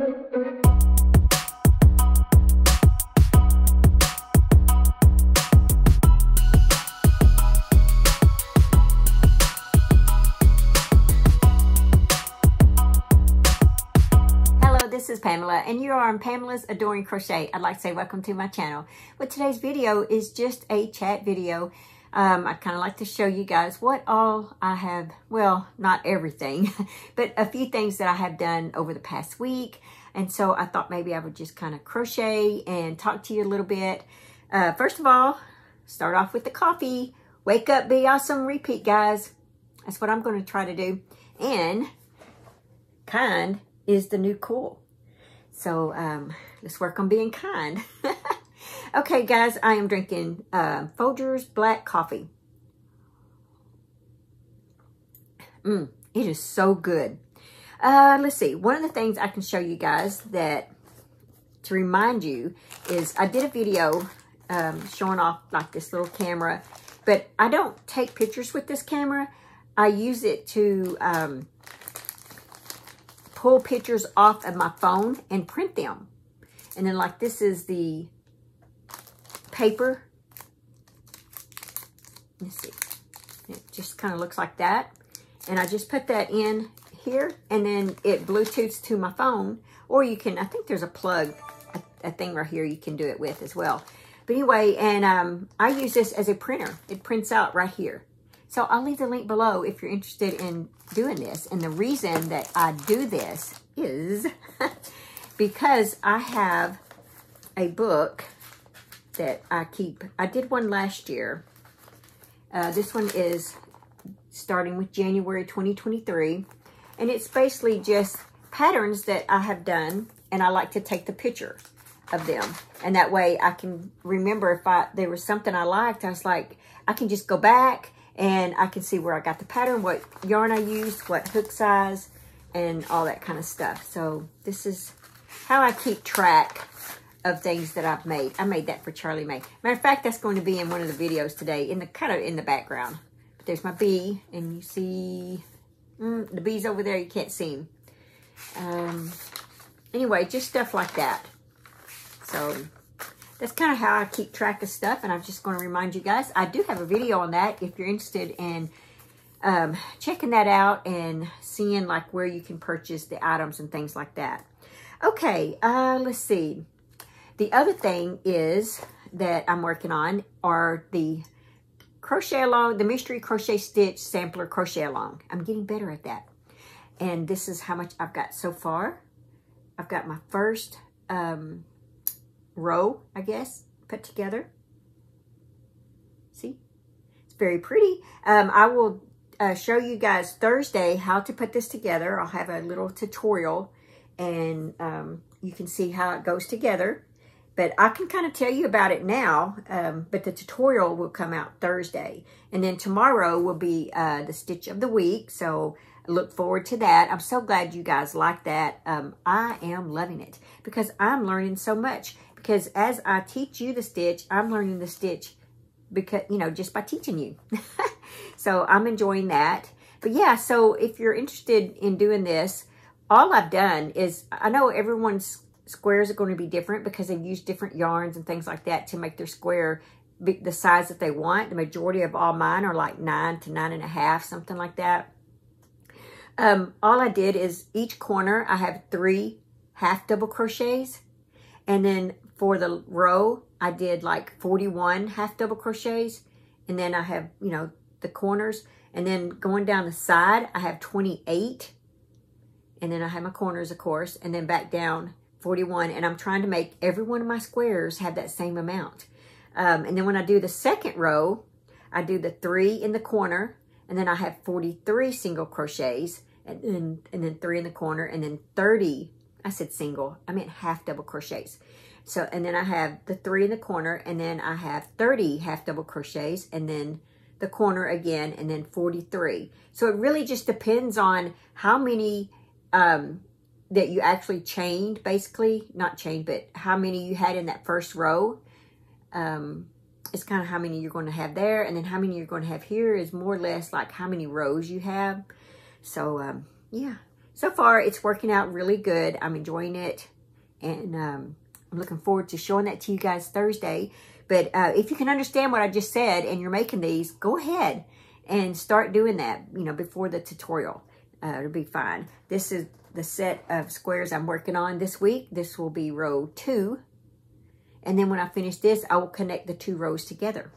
This is Pamela, and you are on Pamela's Adoring Crochet. I'd like to say welcome to my channel. But today's video is just a chat video. I'd kind of like to show you guys what all I have, well, not everything, but a few things that I have done over the past week. And so I thought maybe I would just kind of crochet and talk to you a little bit. First of all, start off with the coffee. Wake up, be awesome, repeat, guys. That's what I'm going to try to do. And kind is the new cool. So let's work on being kind. Okay, guys, I am drinking Folgers black coffee. It is so good. Let's see. One of the things I can show you guys that to remind you is I did a video showing off like this little camera, but I don't take pictures with this camera. I use it to pull pictures off of my phone and print them. And then like this is the paper. Let's see. It just kind of looks like that. And I just put that in here and then it Bluetooths to my phone. Or you can, I think there's a plug, a thing right here you can do it with as well. But anyway, and I use this as a printer. It prints out right here. So I'll leave the link below if you're interested in doing this. And the reason that I do this is because I have a book that I keep. I did one last year. This one is starting with January 2023. And it's basically just patterns that I have done. And I like to take the picture of them. And that way I can remember if there was something I liked. I was like, I can just go back. And I can see where I got the pattern, what yarn I used, what hook size, and all that kind of stuff. So this is how I keep track of things that I've made. I made that for Charlie Mae. Matter of fact, that's going to be in one of the videos today, in the kind of in the background. But there's my bee, and you see the bees over there. You can't see them. Anyway, just stuff like that. So that's kind of how I keep track of stuff, and I'm just going to remind you guys, I do have a video on that if you're interested in checking that out and seeing like where you can purchase the items and things like that. Okay, let's see. The other thing is that I'm working on are the crochet along, the mystery crochet stitch sampler crochet along. I'm getting better at that. And this is how much I've got so far. I've got my first row, I guess, put together. See? It's very pretty. I will show you guys Thursday how to put this together. I'll have a little tutorial and you can see how it goes together. But I can kind of tell you about it now, but the tutorial will come out Thursday. And then tomorrow will be the stitch of the week, so I look forward to that. I'm so glad you guys like that. I am loving it because I'm learning so much. Because as I teach you the stitch, I'm learning the stitch because, you know, just by teaching you. So I'm enjoying that. But yeah, so if you're interested in doing this, all I've done is, I know everyone's squares are going to be different because they've used different yarns and things like that to make their square the size that they want. The majority of all mine are like 9 to 9.5, something like that. All I did is each corner, I have 3 half double crochets. And then for the row, I did like 41 half double crochets. And then I have, you know, the corners. And then going down the side, I have 28. And then I have my corners, of course. And then back down 41. And I'm trying to make every one of my squares have that same amount. And then when I do the second row, I do the 3 in the corner. And then I have 43 single crochets. And then 3 in the corner. And then 30. I said single. I meant half double crochets. So, and then I have the 3 in the corner, and then I have 30 half double crochets, and then the corner again, and then 43. So it really just depends on how many that you actually chained, basically. Not chained, but how many you had in that first row. It's kind of how many you're going to have there, and then how many you're going to have here is more or less like how many rows you have. So, yeah. so far it's working out really good. I'm enjoying it, and I'm looking forward to showing that to you guys Thursday. But if you can understand what I just said and you're making these, go ahead and start doing that, you know, before the tutorial. It'll be fine. This is the set of squares I'm working on this week. This will be row 2. And then when I finish this, I will connect the 2 rows together.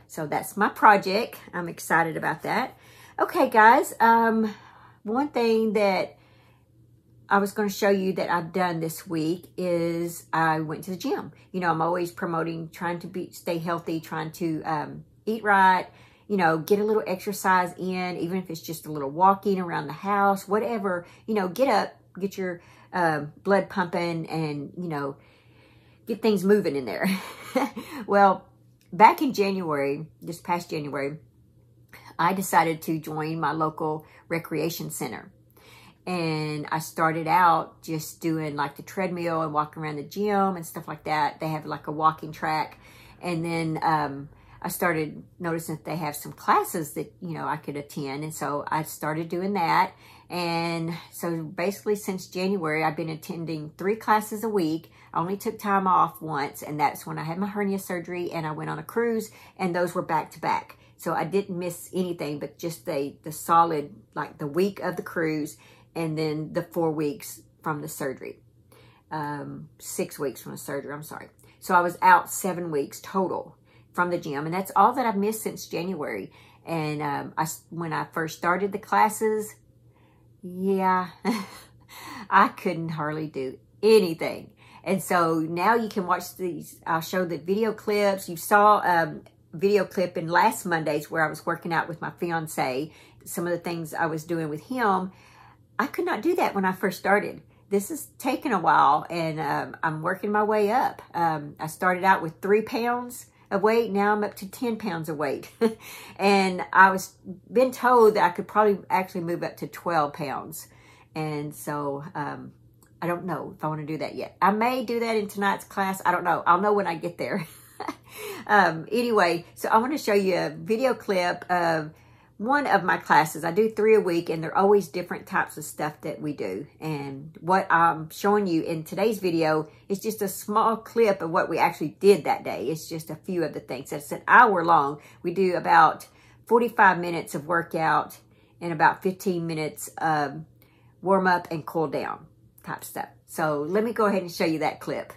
So that's my project. I'm excited about that. Okay, guys. One thing that I was going to show you that I've done this week is I went to the gym. You know, I'm always promoting trying to stay healthy, trying to eat right, you know, get a little exercise in, even if it's just a little walking around the house, whatever. You know, get up, get your blood pumping, and, you know, get things moving in there. Well, back in January, this past January, I decided to join my local recreation center. And I started out just doing like the treadmill and walking around the gym and stuff like that. They have like a walking track. And then I started noticing that they have some classes that, you know, I could attend. And so I started doing that. And so basically since January, I've been attending 3 classes a week. I only took time off once, and that's when I had my hernia surgery and I went on a cruise, and those were back to back. So I didn't miss anything but just the solid, like the week of the cruise, and then the 4 weeks from the surgery. 6 weeks from the surgery, I'm sorry. So I was out 7 weeks total from the gym, and that's all that I've missed since January. And when I first started the classes, yeah, I couldn't hardly do anything. And so now you can watch these. I'll show the video clips. You saw a video clip in last Monday's where I was working out with my fiance. Some of the things I was doing with him, I could not do that when I first started. This has taken a while, and I'm working my way up. I started out with 3 pounds of weight. Now I'm up to 10 pounds of weight. And I was been told that I could probably actually move up to 12 pounds. And so I don't know if I want to do that yet. I may do that in tonight's class. I don't know. I'll know when I get there. Anyway, so I want to show you a video clip of one of my classes. I do 3 a week, and they're always different types of stuff that we do. And what I'm showing you in today's video is just a small clip of what we actually did that day. It's just a few of the things. It's an hour long. We do about 45 minutes of workout and about 15 minutes of warm up and cool down type stuff. So let me go ahead and show you that clip.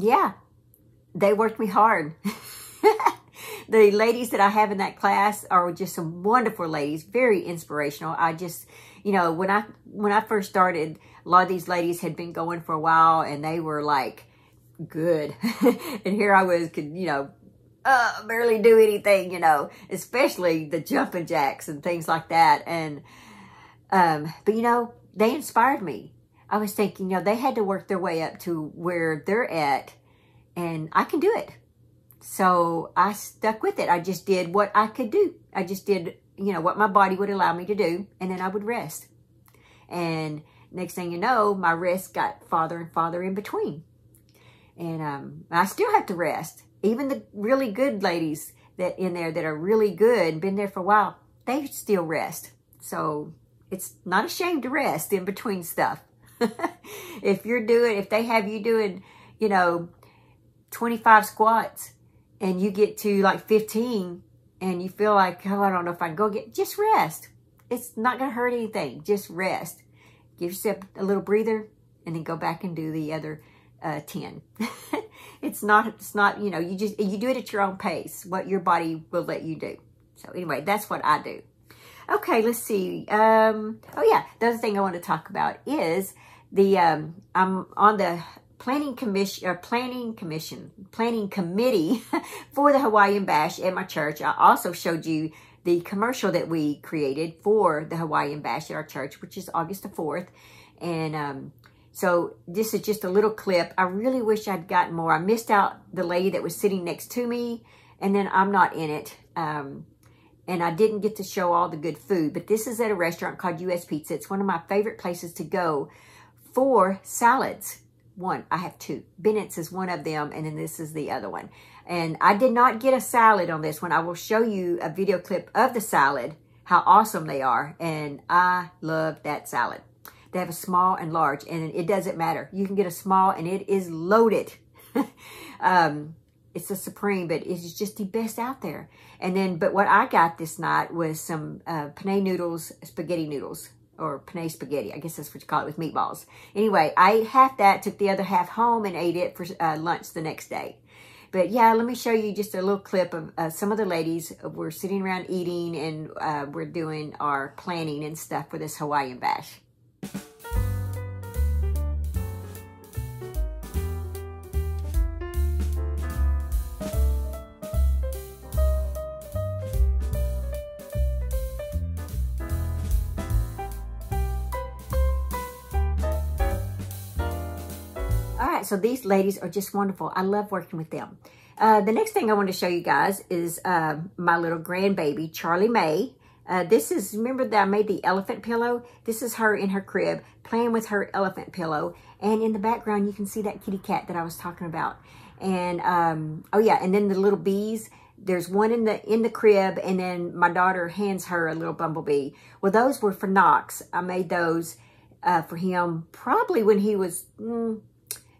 yeah, they worked me hard. The ladies that I have in that class are just some wonderful ladies, very inspirational. I just, you know, when I first started, a lot of these ladies had been going for a while and they were like good. And here I was, could, you know, barely do anything, you know, especially the jumping jacks and things like that. And, but you know, they inspired me. I was thinking, you know, they had to work their way up to where they're at and I can do it. So I stuck with it. I just did what I could do. I just did, you know, what my body would allow me to do. And then I would rest. And next thing you know, my rest got farther and farther in between. And I still have to rest. Even the really good ladies that in there that are really good and been there for a while, they still rest. So it's not a shame to rest in between stuff. If they have you doing, you know, 25 squats and you get to like 15 and you feel like, oh, I don't know if I can go just rest. It's not going to hurt anything. Just rest. Give yourself a little breather and then go back and do the other 10. It's not, you know, you do it at your own pace, what your body will let you do. So anyway, that's what I do. Okay, let's see. Oh yeah, the other thing I want to talk about is I'm on the planning committee for the Hawaiian Bash at my church. I also showed you the commercial that we created for the Hawaiian Bash at our church, which is August the 4th. And so this is just a little clip. I really wish I'd gotten more. I missed out the lady that was sitting next to me, and then I'm not in it. And I didn't get to show all the good food. But this is at a restaurant called U.S. Pizza. It's one of my favorite places to go for salads. I have two. Bennett's is one of them, and then this is the other one. And I did not get a salad on this one. I will show you a video clip of the salad, how awesome they are. And I love that salad. They have a small and large, and it doesn't matter. You can get a small, and it is loaded. It's a Supreme, but it's just the best out there. And then, but what I got this night was some penne noodles, spaghetti noodles, or penne spaghetti. I guess that's what you call it, with meatballs. Anyway, I ate half that, took the other half home, and ate it for lunch the next day. But yeah, let me show you just a little clip of some of the ladies. We're sitting around eating, and we're doing our planning and stuff for this Hawaiian Bash. So these ladies are just wonderful. I love working with them. The next thing I want to show you guys is my little grandbaby, Charlie Mae. This is, remember that I made the elephant pillow? This is her in her crib playing with her elephant pillow. And in the background, you can see that kitty cat that I was talking about. And, oh yeah, and then the little bees. There's one in the crib, and then my daughter hands her a little bumblebee. Well, those were for Knox. I made those for him probably when he was...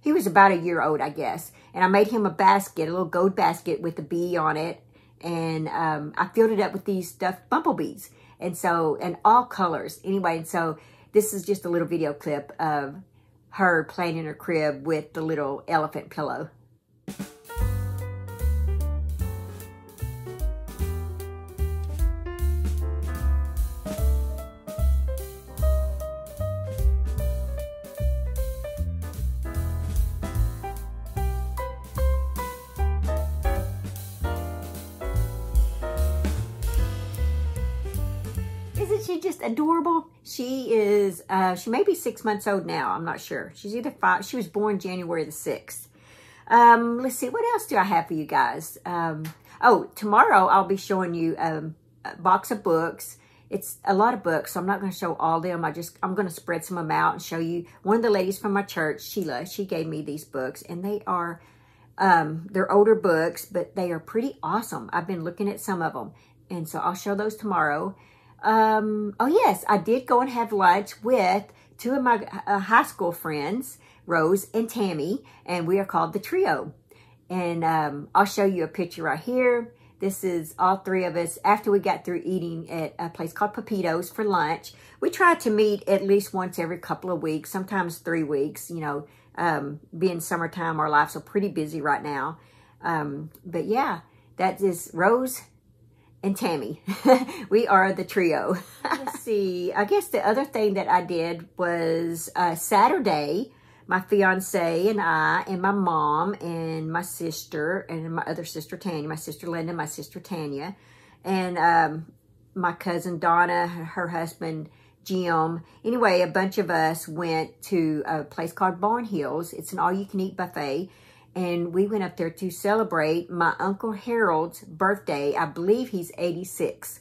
he was about a year old, I guess. And I made him a basket, a little gold basket with a bee on it. And I filled it up with these stuffed bumblebees. And so, and all colors. Anyway, and so this is just a little video clip of her playing in her crib with the little elephant pillow. Isn't she just adorable? She is, she may be 6 months old now. I'm not sure. She's either 5. She was born January the 6th. Let's see. What else do I have for you guys? Oh, tomorrow I'll be showing you a box of books. It's a lot of books, so I'm not going to show all of them. I'm going to spread some of them out and show you. One of the ladies from my church, Sheila, she gave me these books, and they are, they're older books, but they are pretty awesome. I've been looking at some of them, and so I'll show those tomorrow. Oh yes, I did go and have lunch with two of my high school friends, Rose and Tammy, and we are called the Trio. And I'll show you a picture right here. This is all three of us after we got through eating at a place called Pepito's for lunch. We try to meet at least once every couple of weeks, sometimes 3 weeks. You know, being summertime, our lives are pretty busy right now. But yeah, that is Rose and Tammy. We are the trio. Let's see. I guess the other thing that I did was Saturday, my fiance and I and my mom and my sister and my other sister Tanya, my sister Linda, my sister Tanya, and my cousin Donna, her husband Jim. Anyway, a bunch of us went to a place called Barn Hills. It's an all-you-can-eat buffet. And we went up there to celebrate my Uncle Harold's birthday. I believe he's 86.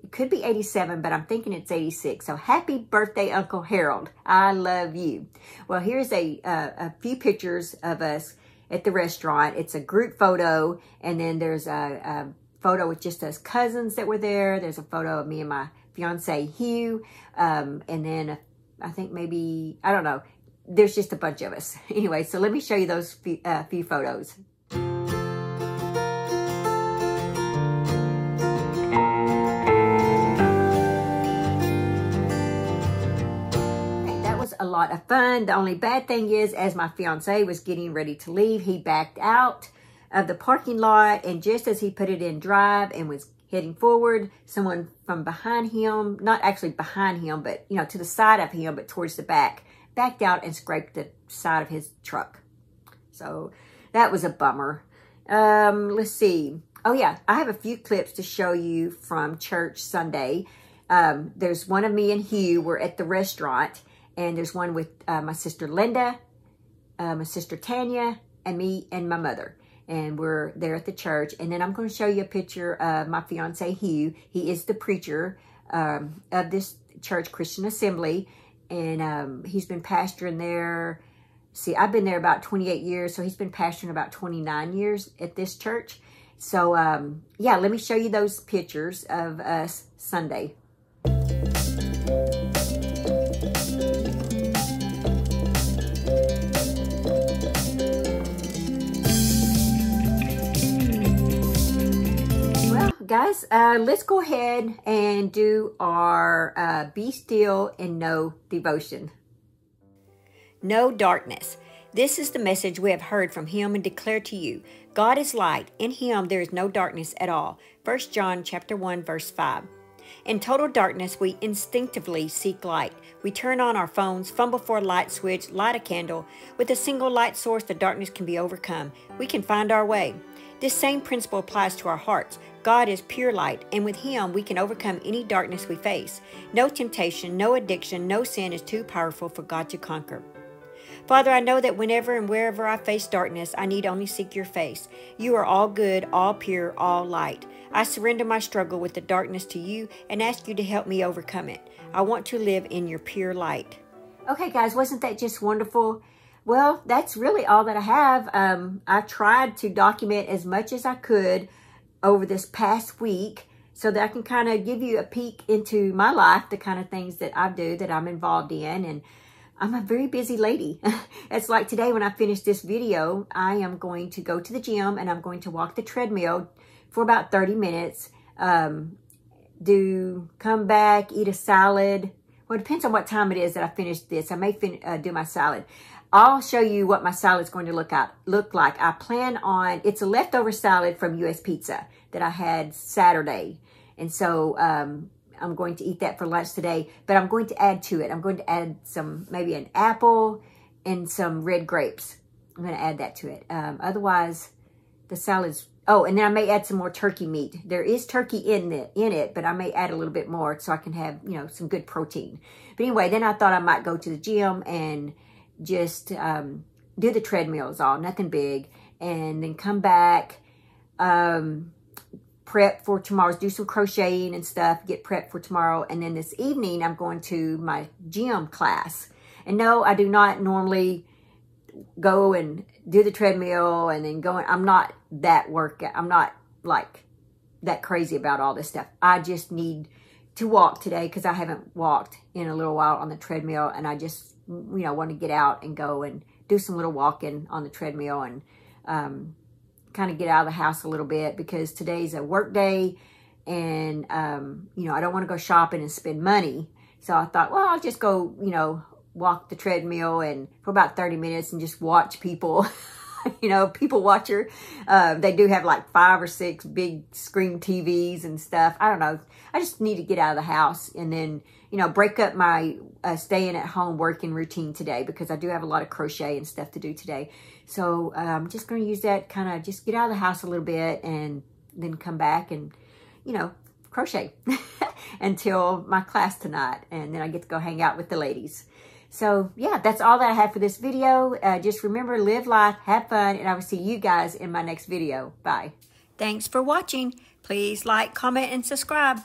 It could be 87, but I'm thinking it's 86. So happy birthday, Uncle Harold. I love you. Well, here's a few pictures of us at the restaurant. It's a group photo, and then there's a photo with just us cousins that were there. There's a photo of me and my fiance, Hugh, and then I think maybe, I don't know, there's just a bunch of us. Anyway, so let me show you those few photos. A lot of fun. The only bad thing is, as my fiance was getting ready to leave, he backed out of the parking lot, and just as he put it in drive and was heading forward, someone from behind him, not actually behind him, but you know, to the side of him, but towards the back, backed out and scraped the side of his truck. So that was a bummer. Let's see. Oh yeah, I have a few clips to show you from church Sunday. There's one of me and Hugh. We're at the restaurant. And there's one with my sister Linda, my sister Tanya, and me and my mother. And we're there at the church. And then I'm going to show you a picture of my fiance, Hugh. He is the preacher of this church, Christian Assembly. And he's been pastoring there. See, I've been there about 28 years. So he's been pastoring about 29 years at this church. So, yeah, let me show you those pictures of us Sunday. Guys, let's go ahead and do our Be Still and Know devotion. No darkness. This is the message we have heard from him and declare to you. God is light. In him there is no darkness at all. 1 John chapter 1, verse 5. In total darkness, we instinctively seek light. We turn on our phones, fumble for a light switch, light a candle. With a single light source, the darkness can be overcome. We can find our way. This same principle applies to our hearts. God is pure light, and with him we can overcome any darkness we face. No temptation, no addiction, no sin is too powerful for God to conquer. Father, I know that whenever and wherever I face darkness, I need only seek your face. You are all good, all pure, all light. I surrender my struggle with the darkness to you and ask you to help me overcome it. I want to live in your pure light. Okay, guys, wasn't that just wonderful? Well, that's really all that I have. I tried to document as much as I could over this past week so that I can kind of give you a peek into my life, the kind of things that I do, that I'm involved in. And I'm a very busy lady. It's like today when I finish this video, I am going to go to the gym and I'm going to walk the treadmill for about 30 minutes, come back, eat a salad. Well, it depends on what time it is that I finish this. I may do my salad. I'll show you what my salad is going to look like. I plan on, it's a leftover salad from U.S. Pizza that I had Saturday. And so I'm going to eat that for lunch today, but I'm going to add to it. I'm going to add maybe an apple and some red grapes. I'm going to add that to it. Otherwise, the salad's, oh, and then I may add some more turkey meat. There is turkey in it, but I may add a little bit more so I can have, you know, some good protein. But anyway, then I thought I might go to the gym and just do the treadmills all, nothing big, and then come back, prep for tomorrow, do some crocheting and stuff, get prepped for tomorrow. And then this evening, I'm going to my gym class. And no, I do not normally go and do the treadmill and then go. I'm not that I'm not like that crazy about all this stuff. I just need to walk today because I haven't walked in a little while on the treadmill, and I just, you know, want to get out and go and do some little walking on the treadmill and kind kind of get out of the house a little bit because today's a work day and, you know, I don't want to go shopping and spend money. So I thought, well, I'll just go, you know, walk the treadmill and for about 30 minutes and just watch people, you know, people watcher. They do have like 5 or 6 big screen TVs and stuff. I don't know. I just need to get out of the house and then, you know, break up my staying at home working routine today because I do have a lot of crochet and stuff to do today. So I'm just going to use that kind of just get out of the house a little bit and then come back and, you know, crochet until my class tonight. And then I get to go hang out with the ladies. So yeah, that's all that I have for this video. Just remember, live life, have fun, and I will see you guys in my next video. Bye. Thanks for watching. Please like, comment, and subscribe.